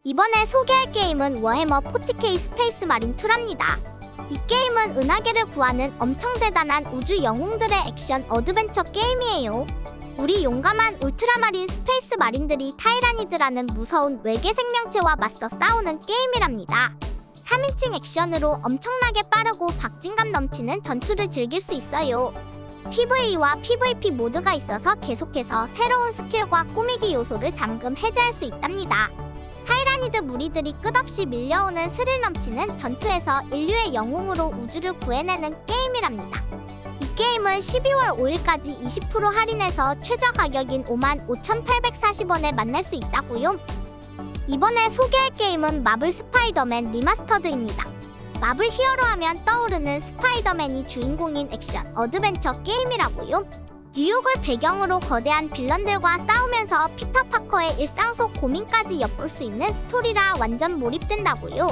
이번에 소개할 게임은 워해머 40K 스페이스 마린 2랍니다. 이 게임은 은하계를 구하는 엄청 대단한 우주 영웅들의 액션 어드벤처 게임이에요. 우리 용감한 울트라마린 스페이스 마린들이 타이라니드라는 무서운 외계 생명체와 맞서 싸우는 게임이랍니다. 3인칭 액션으로 엄청나게 빠르고 박진감 넘치는 전투를 즐길 수 있어요. PVE와 PVP 모드가 있어서 계속해서 새로운 스킬과 꾸미기 요소를 잠금 해제할 수 있답니다. 타이라니드 무리들이 끝없이 밀려오는 스릴 넘치는 전투에서 인류의 영웅으로 우주를 구해내는 게임이랍니다. 이 게임은 12월 5일까지 20% 할인해서 최저 가격인 55,840원에 만날 수 있다고요. 이번에 소개할 게임은 마블 스파이더맨 리마스터드입니다. 마블 히어로 하면 떠오르는 스파이더맨이 주인공인 액션 어드벤처 게임이라고요. 뉴욕을 배경으로 거대한 빌런들과 싸우면서 피터 파커의 일상 속 고민까지 엿볼 수 있는 스토리라 완전 몰입된다고요.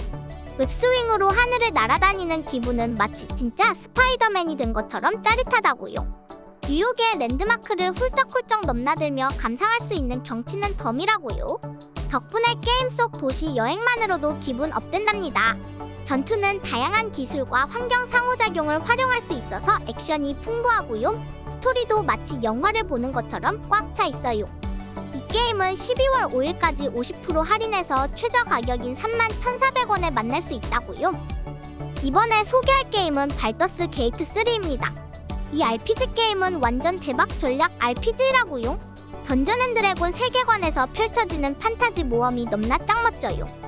웹스윙으로 하늘을 날아다니는 기분은 마치 진짜 스파이더맨이 된 것처럼 짜릿하다고요. 뉴욕의 랜드마크를 훌쩍훌쩍 넘나들며 감상할 수 있는 경치는 덤이라고요. 덕분에 게임 속 도시 여행만으로도 기분 업된답니다. 전투는 다양한 기술과 환경 상호작용을 활용할 수 있어서 액션이 풍부하고요. 스토리도 마치 영화를 보는 것처럼 꽉 차 있어요. 이 게임은 12월 5일까지 50% 할인해서 최저 가격인 31,400원에 만날 수 있다고요. 이번에 소개할 게임은 발더스 게이트 3입니다. 이 RPG 게임은 완전 대박 전략 RPG라고요. 던전앤드래곤 세계관에서 펼쳐지는 판타지 모험이 넘나 짱 멋져요.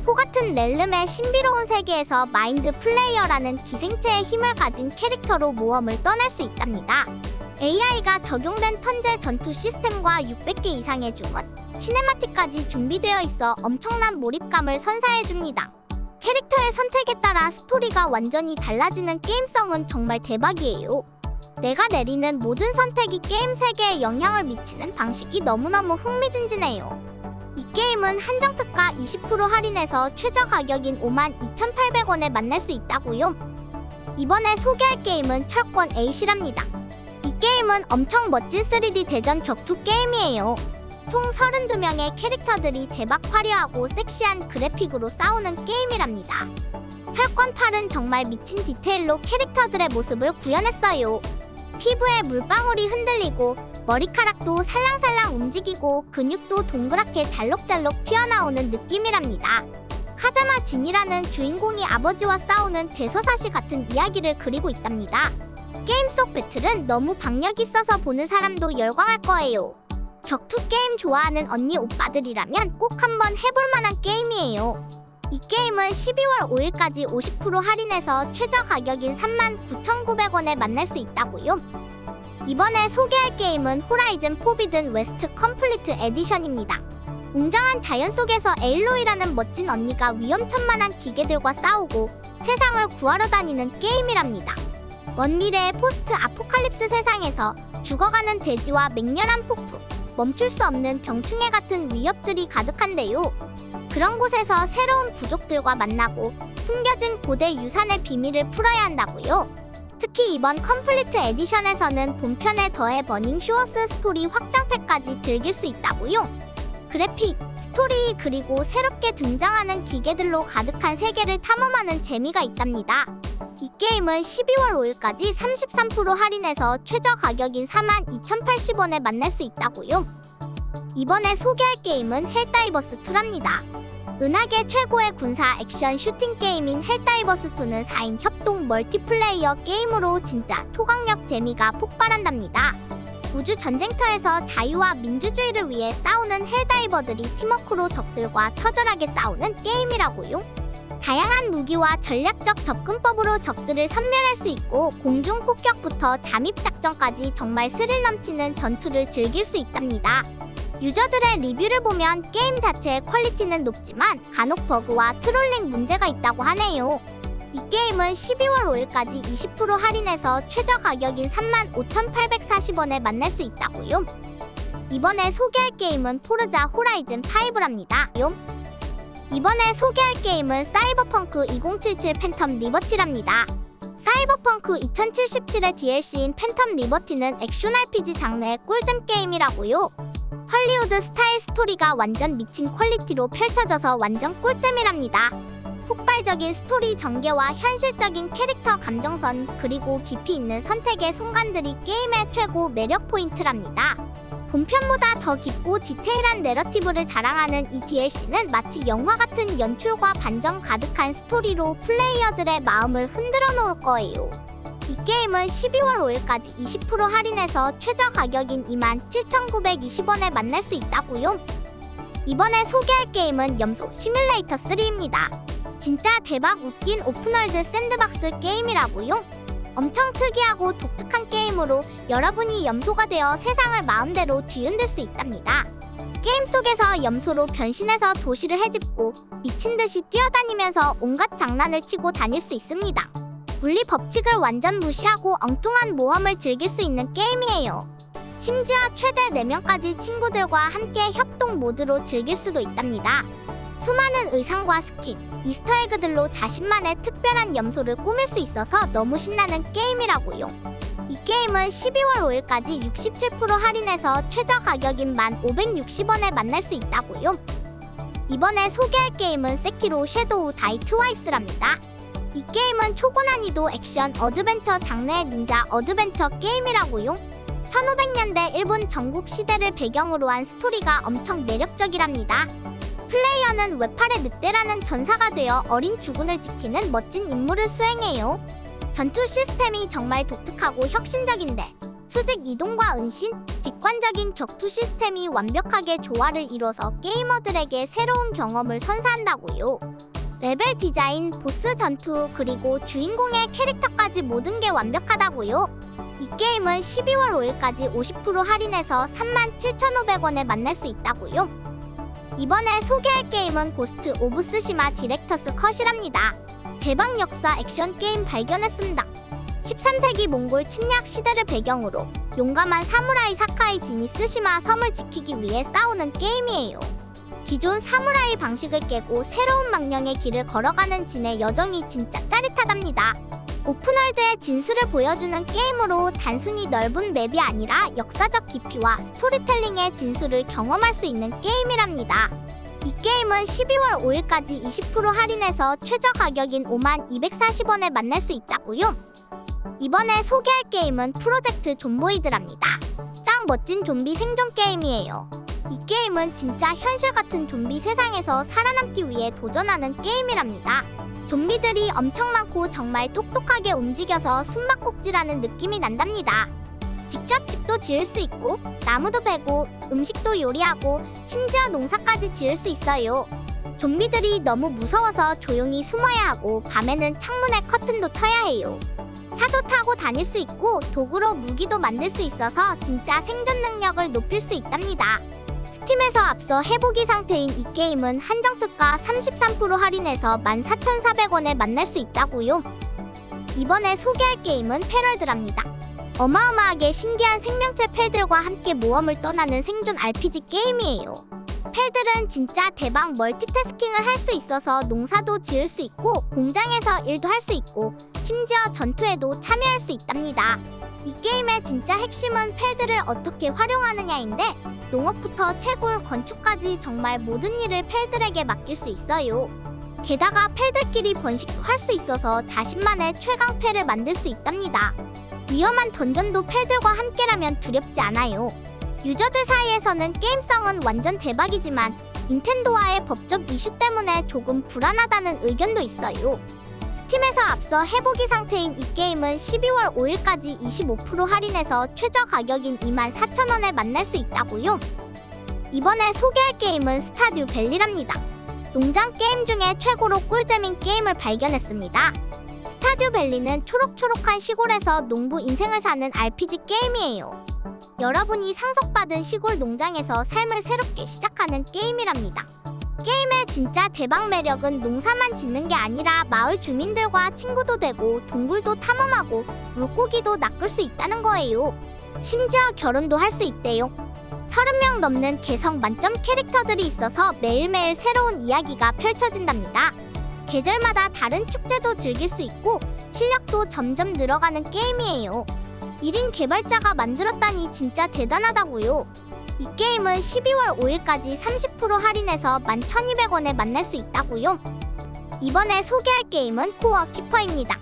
포 같은 렐름의 신비로운 세계에서 마인드 플레이어라는 기생체의 힘을 가진 캐릭터로 모험을 떠날 수 있답니다. AI가 적용된 턴제 전투 시스템과 600개 이상의 주문, 시네마틱까지 준비되어 있어 엄청난 몰입감을 선사해줍니다. 캐릭터의 선택에 따라 스토리가 완전히 달라지는 게임성은 정말 대박이에요. 내가 내리는 모든 선택이 게임 세계에 영향을 미치는 방식이 너무너무 흥미진진해요. 이 게임은 한정특가 20% 할인해서 최저 가격인 52,800원에 만날 수 있다고요. 이번에 소개할 게임은 철권 8이랍니다. 이 게임은 엄청 멋진 3D 대전 격투 게임이에요. 총 32명의 캐릭터들이 대박 화려하고 섹시한 그래픽으로 싸우는 게임이랍니다. 철권 8은 정말 미친 디테일로 캐릭터들의 모습을 구현했어요. 피부에 물방울이 흔들리고 머리카락도 살랑살랑 움직이고 근육도 동그랗게 잘록잘록 튀어나오는 느낌이랍니다. 카자마 진이라는 주인공이 아버지와 싸우는 대서사시 같은 이야기를 그리고 있답니다. 게임 속 배틀은 너무 박력 있어서 보는 사람도 열광할 거예요. 격투 게임 좋아하는 언니 오빠들이라면 꼭 한번 해볼 만한 게임이에요. 이 게임은 12월 5일까지 50% 할인해서 최저 가격인 39,900원에 만날 수 있다고요. 이번에 소개할 게임은 호라이즌 포비든 웨스트 컴플리트 에디션입니다. 웅장한 자연 속에서 에일로이라는 멋진 언니가 위험천만한 기계들과 싸우고 세상을 구하러 다니는 게임이랍니다. 먼 미래의 포스트 아포칼립스 세상에서 죽어가는 대지와 맹렬한 폭풍, 멈출 수 없는 병충해 같은 위협들이 가득한데요. 그런 곳에서 새로운 부족들과 만나고 숨겨진 고대 유산의 비밀을 풀어야 한다고요. 특히 이번 컴플리트 에디션에서는 본편에 더해 버닝 쇼어스 스토리 확장팩까지 즐길 수 있다고요. 그래픽, 스토리 그리고 새롭게 등장하는 기계들로 가득한 세계를 탐험하는 재미가 있답니다. 이 게임은 12월 5일까지 33% 할인해서 최저 가격인 42,080원에 만날 수 있다고요. 이번에 소개할 게임은 헬다이버스 2랍니다. 은하계 최고의 군사 액션 슈팅 게임인 헬다이버스 2는 4인 협동 멀티플레이어 게임으로 진짜 초강력 재미가 폭발한답니다. 우주 전쟁터에서 자유와 민주주의를 위해 싸우는 헬다이버들이 팀워크로 적들과 처절하게 싸우는 게임이라고요. 다양한 무기와 전략적 접근법으로 적들을 섬멸할 수 있고 공중 폭격부터 잠입 작전까지 정말 스릴 넘치는 전투를 즐길 수 있답니다. 유저들의 리뷰를 보면 게임 자체의 퀄리티는 높지만 간혹 버그와 트롤링 문제가 있다고 하네요. 이 게임은 12월 5일까지 20% 할인해서 최저 가격인 35,840원에 만날 수 있다고요. 이번에 소개할 게임은 포르자 호라이즌 5랍니다. 이번에 소개할 게임은 사이버펑크 2077 팬텀 리버티랍니다. 사이버펑크 2077의 DLC인 팬텀 리버티는 액션 RPG 장르의 꿀잼 게임이라고요. 헐리우드 스타일 스토리가 완전 미친 퀄리티로 펼쳐져서 완전 꿀잼이랍니다. 폭발적인 스토리 전개와 현실적인 캐릭터 감정선, 그리고 깊이 있는 선택의 순간들이 게임의 최고 매력 포인트랍니다. 본편보다 더 깊고 디테일한 내러티브를 자랑하는 이 DLC는 마치 영화 같은 연출과 반전 가득한 스토리로 플레이어들의 마음을 흔들어 놓을 거예요. 이 게임은 12월 5일까지 20% 할인해서 최저 가격인 27,920원에 만날 수 있다고요. 이번에 소개할 게임은 염소 시뮬레이터 3입니다. 진짜 대박 웃긴 오픈월드 샌드박스 게임이라고요. 엄청 특이하고 독특한 게임으로 여러분이 염소가 되어 세상을 마음대로 뒤흔들 수 있답니다. 게임 속에서 염소로 변신해서 도시를 헤집고 미친듯이 뛰어다니면서 온갖 장난을 치고 다닐 수 있습니다. 물리 법칙을 완전 무시하고 엉뚱한 모험을 즐길 수 있는 게임이에요. 심지어 최대 4명까지 친구들과 함께 협동 모드로 즐길 수도 있답니다. 수많은 의상과 스킨, 이스터에그들로 자신만의 특별한 염소를 꾸밀 수 있어서 너무 신나는 게임이라고요. 이 게임은 12월 5일까지 67% 할인해서 최저 가격인 1,560원에 만날 수 있다고요. 이번에 소개할 게임은 세키로 섀도우 다이 트와이스랍니다. 이 게임은 초고난이도 액션 어드벤처 장르의 닌자 어드벤처 게임이라고요. 1500년대 일본 전국 시대를 배경으로 한 스토리가 엄청 매력적이랍니다. 플레이어는 외팔의 늑대라는 전사가 되어 어린 주군을 지키는 멋진 임무를 수행해요. 전투 시스템이 정말 독특하고 혁신적인데 수직 이동과 은신, 직관적인 격투 시스템이 완벽하게 조화를 이뤄서 게이머들에게 새로운 경험을 선사한다고요. 레벨 디자인, 보스 전투, 그리고 주인공의 캐릭터까지 모든 게 완벽하다고요. 이 게임은 12월 5일까지 50% 할인해서 37,500원에 만날 수 있다고요. 이번에 소개할 게임은 고스트 오브 스시마 디렉터스 컷이랍니다. 대박 역사 액션 게임 발견했습니다. 13세기 몽골 침략 시대를 배경으로 용감한 사무라이 사카이 진이 스시마 섬을 지키기 위해 싸우는 게임이에요. 기존 사무라이 방식을 깨고 새로운 망령의 길을 걸어가는 진의 여정이 진짜 짜릿하답니다. 오픈월드의 진수를 보여주는 게임으로 단순히 넓은 맵이 아니라 역사적 깊이와 스토리텔링의 진수를 경험할 수 있는 게임이랍니다. 이 게임은 12월 5일까지 20% 할인해서 최저 가격인 5240원에 만날 수 있다고요. 이번에 소개할 게임은 프로젝트 존보이드랍니다. 짱 멋진 좀비 생존 게임이에요. 이 게임은 진짜 현실 같은 좀비 세상에서 살아남기 위해 도전하는 게임이랍니다. 좀비들이 엄청 많고 정말 똑똑하게 움직여서 숨바꼭질하는 느낌이 난답니다. 직접 집도 지을 수 있고 나무도 베고 음식도 요리하고 심지어 농사까지 지을 수 있어요. 좀비들이 너무 무서워서 조용히 숨어야 하고 밤에는 창문에 커튼도 쳐야 해요. 차도 타고 다닐 수 있고 도구로 무기도 만들 수 있어서 진짜 생존 능력을 높일 수 있답니다. 스팀에서 앞서 해보기 상태인 이 게임은 한정특가 33% 할인해서 14,400원에 만날 수 있다고요. 이번에 소개할 게임은 패럴드랍니다. 어마어마하게 신기한 생명체 펠들과 함께 모험을 떠나는 생존 RPG 게임이에요. 펠들은 진짜 대박 멀티태스킹을 할 수 있어서 농사도 지을 수 있고 공장에서 일도 할 수 있고 심지어 전투에도 참여할 수 있답니다. 이 게임의 진짜 핵심은 펠들을 어떻게 활용하느냐인데 농업부터 채굴, 건축까지 정말 모든 일을 펠들에게 맡길 수 있어요. 게다가 펠들끼리 번식도 할 수 있어서 자신만의 최강 펠을 만들 수 있답니다. 위험한 던전도 펠들과 함께라면 두렵지 않아요. 유저들 사이에서는 게임성은 완전 대박이지만 닌텐도와의 법적 이슈 때문에 조금 불안하다는 의견도 있어요. 스팀에서 앞서 해보기 상태인 이 게임은 12월 5일까지 25% 할인해서 최저 가격인 24,000원에 만날 수 있다고요. 이번에 소개할 게임은 스타듀 밸리랍니다. 농장 게임 중에 최고로 꿀잼인 게임을 발견했습니다. 스타듀 밸리는 초록초록한 시골에서 농부 인생을 사는 RPG 게임이에요. 여러분이 상속받은 시골 농장에서 삶을 새롭게 시작하는 게임이랍니다. 게임의 진짜 대박 매력은 농사만 짓는 게 아니라 마을 주민들과 친구도 되고 동굴도 탐험하고 물고기도 낚을 수 있다는 거예요. 심지어 결혼도 할 수 있대요. 30명 넘는 개성 만점 캐릭터들이 있어서 매일매일 새로운 이야기가 펼쳐진답니다. 계절마다 다른 축제도 즐길 수 있고 실력도 점점 늘어가는 게임이에요. 1인 개발자가 만들었다니 진짜 대단하다고요. 이 게임은 12월 5일까지 30% 할인해서 11,200원에 만날 수 있다고요. 이번에 소개할 게임은 코어 키퍼입니다.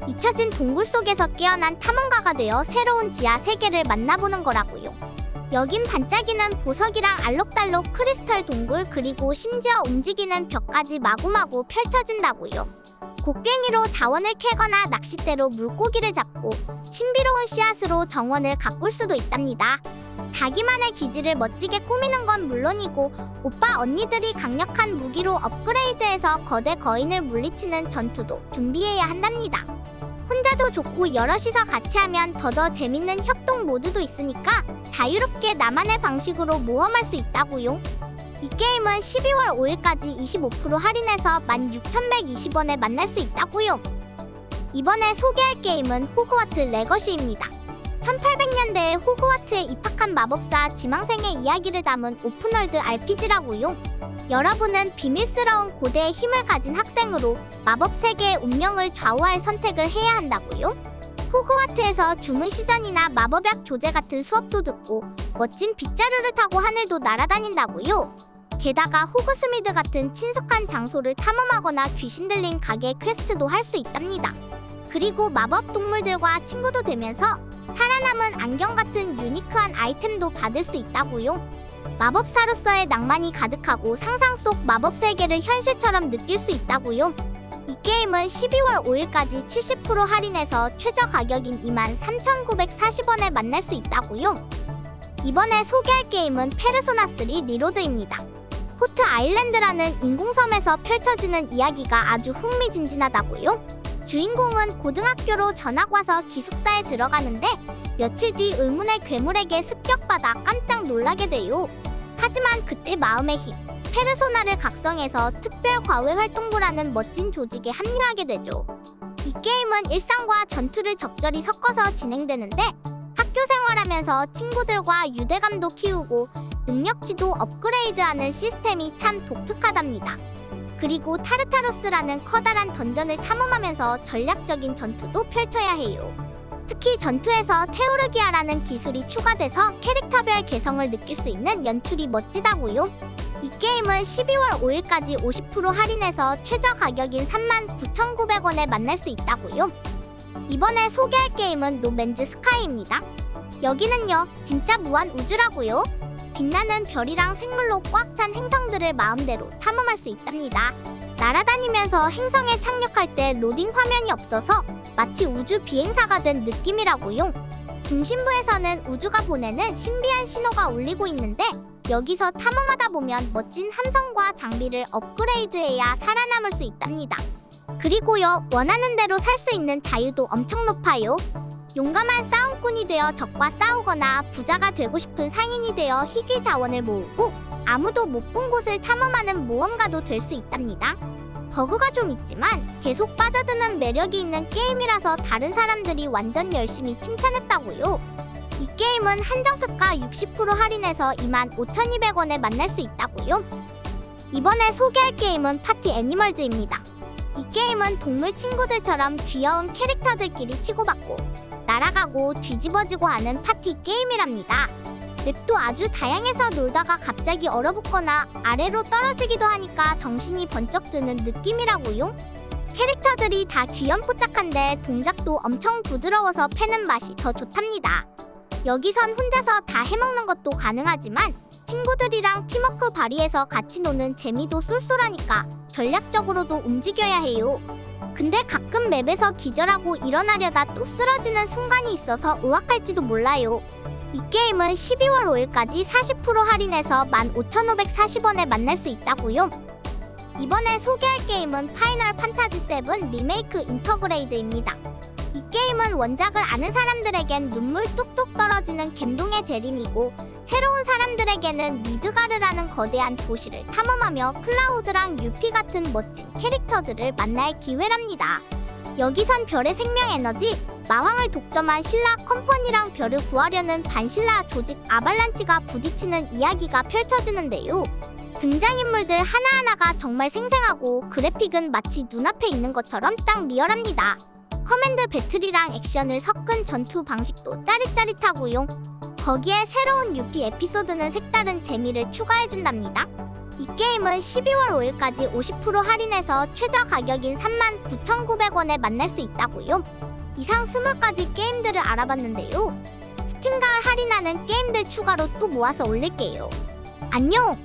잊혀진 동굴 속에서 깨어난 탐험가가 되어 새로운 지하 세계를 만나보는 거라고요. 여긴 반짝이는 보석이랑 알록달록 크리스탈 동굴, 그리고 심지어 움직이는 벽까지 마구마구 펼쳐진다고요. 곡괭이로 자원을 캐거나 낚싯대로 물고기를 잡고 신비로운 씨앗으로 정원을 가꿀 수도 있답니다. 자기만의 기지를 멋지게 꾸미는 건 물론이고 오빠 언니들이 강력한 무기로 업그레이드해서 거대 거인을 물리치는 전투도 준비해야 한답니다. 혼자도 좋고 여럿이서 같이 하면 더더 재밌는 협동 모드도 있으니까 자유롭게 나만의 방식으로 모험할 수 있다고요. 이 게임은 12월 5일까지 25% 할인해서 16,120원에 만날 수 있다고요. 이번에 소개할 게임은 호그와트 레거시입니다. 1800년대에 호그와트에 입학한 마법사 지망생의 이야기를 담은 오픈월드 RPG라고요. 여러분은 비밀스러운 고대의 힘을 가진 학생으로 마법 세계의 운명을 좌우할 선택을 해야 한다고요. 호그와트에서 주문 시전이나 마법약 조제 같은 수업도 듣고 멋진 빗자루를 타고 하늘도 날아다닌다고요. 게다가 호그스미드 같은 친숙한 장소를 탐험하거나 귀신 들린 가게 퀘스트도 할 수 있답니다. 그리고 마법 동물들과 친구도 되면서 살아남은 안경 같은 유니크한 아이템도 받을 수 있다고요. 마법사로서의 낭만이 가득하고 상상 속 마법 세계를 현실처럼 느낄 수 있다고요. 이 게임은 12월 5일까지 70% 할인해서 최저 가격인 23,940원에 만날 수 있다고요. 이번에 소개할 게임은 페르소나 3 리로드입니다. 포트 아일랜드라는 인공섬에서 펼쳐지는 이야기가 아주 흥미진진하다고요. 주인공은 고등학교로 전학 와서 기숙사에 들어가는데 며칠 뒤 의문의 괴물에게 습격받아 깜짝 놀라게 돼요. 하지만 그때 마음의 힘, 페르소나를 각성해서 특별 과외 활동부라는 멋진 조직에 합류하게 되죠. 이 게임은 일상과 전투를 적절히 섞어서 진행되는데 학교 생활하면서 친구들과 유대감도 키우고 능력치도 업그레이드하는 시스템이 참 독특하답니다. 그리고 타르타로스라는 커다란 던전을 탐험하면서 전략적인 전투도 펼쳐야 해요. 특히 전투에서 테오르기아라는 기술이 추가돼서 캐릭터별 개성을 느낄 수 있는 연출이 멋지다고요. 이 게임은 12월 5일까지 50% 할인해서 최저 가격인 39,900원에 만날 수 있다고요. 이번에 소개할 게임은 노맨즈 스카이입니다. 여기는요, 진짜 무한 우주라고요. 빛나는 별이랑 생물로 꽉 찬 행성들을 마음대로 탐험할 수 있답니다. 날아다니면서 행성에 착륙할 때 로딩 화면이 없어서 마치 우주 비행사가 된 느낌이라고요. 중심부에서는 우주가 보내는 신비한 신호가 울리고 있는데 여기서 탐험하다 보면 멋진 함성과 장비를 업그레이드해야 살아남을 수 있답니다. 그리고요, 원하는 대로 살 수 있는 자유도 엄청 높아요. 용감한 싸움꾼이 되어 적과 싸우거나 부자가 되고 싶은 상인이 되어 희귀 자원을 모으고 아무도 못 본 곳을 탐험하는 모험가도 될 수 있답니다. 버그가 좀 있지만 계속 빠져드는 매력이 있는 게임이라서 다른 사람들이 완전 열심히 칭찬했다고요. 이 게임은 한정특가 60% 할인해서 25,200원에 만날 수 있다고요. 이번에 소개할 게임은 파티 애니멀즈입니다. 이 게임은 동물 친구들처럼 귀여운 캐릭터들끼리 치고받고 날아가고 뒤집어지고 하는 파티 게임이랍니다. 맵도 아주 다양해서 놀다가 갑자기 얼어붙거나 아래로 떨어지기도 하니까 정신이 번쩍 드는 느낌이라고요. 캐릭터들이 다 귀염뽀짝한데 동작도 엄청 부드러워서 패는 맛이 더 좋답니다. 여기선 혼자서 다 해먹는 것도 가능하지만 친구들이랑 팀워크 발휘해서 같이 노는 재미도 쏠쏠하니까 전략적으로도 움직여야 해요. 근데 가끔 맵에서 기절하고 일어나려다 또 쓰러지는 순간이 있어서 의학할지도 몰라요. 이 게임은 12월 5일까지 40% 할인해서 15,540원에 만날 수 있다고요. 이번에 소개할 게임은 파이널 판타지 7 리메이크 인터그레이드입니다. 이 게임은 원작을 아는 사람들에겐 눈물 뚝뚝 떨어지는 감동의 재림이고 새로운 사람들에게는 미드가르라는 거대한 도시를 탐험하며 클라우드랑 유피 같은 멋진 캐릭터들을 만날 기회랍니다. 여기선 별의 생명 에너지, 마왕을 독점한 신라 컴퍼니랑 별을 구하려는 반신라 조직 아발란치가 부딪히는 이야기가 펼쳐지는데요. 등장인물들 하나하나가 정말 생생하고 그래픽은 마치 눈앞에 있는 것처럼 딱 리얼합니다. 커맨드 배틀이랑 액션을 섞은 전투 방식도 짜릿짜릿하고요. 거기에 새로운 UP 에피소드는 색다른 재미를 추가해준답니다. 이 게임은 12월 5일까지 50% 할인해서 최저 가격인 39,900원에 만날 수 있다고요. 이상 20가지 게임들을 알아봤는데요. 스팀 가을 할인하는 게임들 추가로 또 모아서 올릴게요. 안녕!